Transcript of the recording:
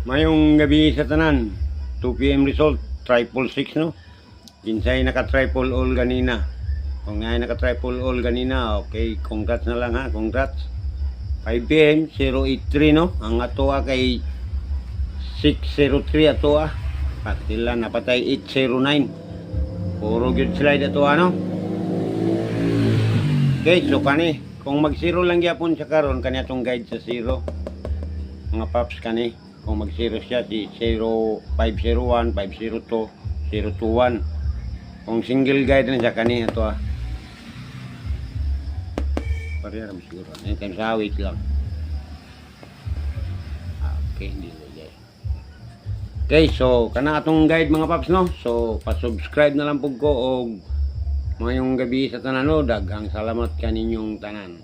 Mayong gabi sa tanan, 2 PM result, triple 6 no. Kinsay naka-triple all ganina. Kung ngay naka-triple all ganina, okay, congrats na lang ha, congrats. 5 PM 083 no. Ang atoa kay 603 atoa. Patila napatay 809. Puro good slide atoa no. Okay, so kani kung mag-zero lang gyapon sa karon kani atong guide sa zero. Mga paps kani kung mag-zero siya si 0501, 502, 021. Kung single guide na siya kani ito ah. Parehara siguro. Anytime sa wait lang. Okay, hindi na. Okay, so kana atong guide mga paps no. So pa-subscribe na lang pug ko og mayong gabi sa tanan no. Daghang salamat kaninyong tanan.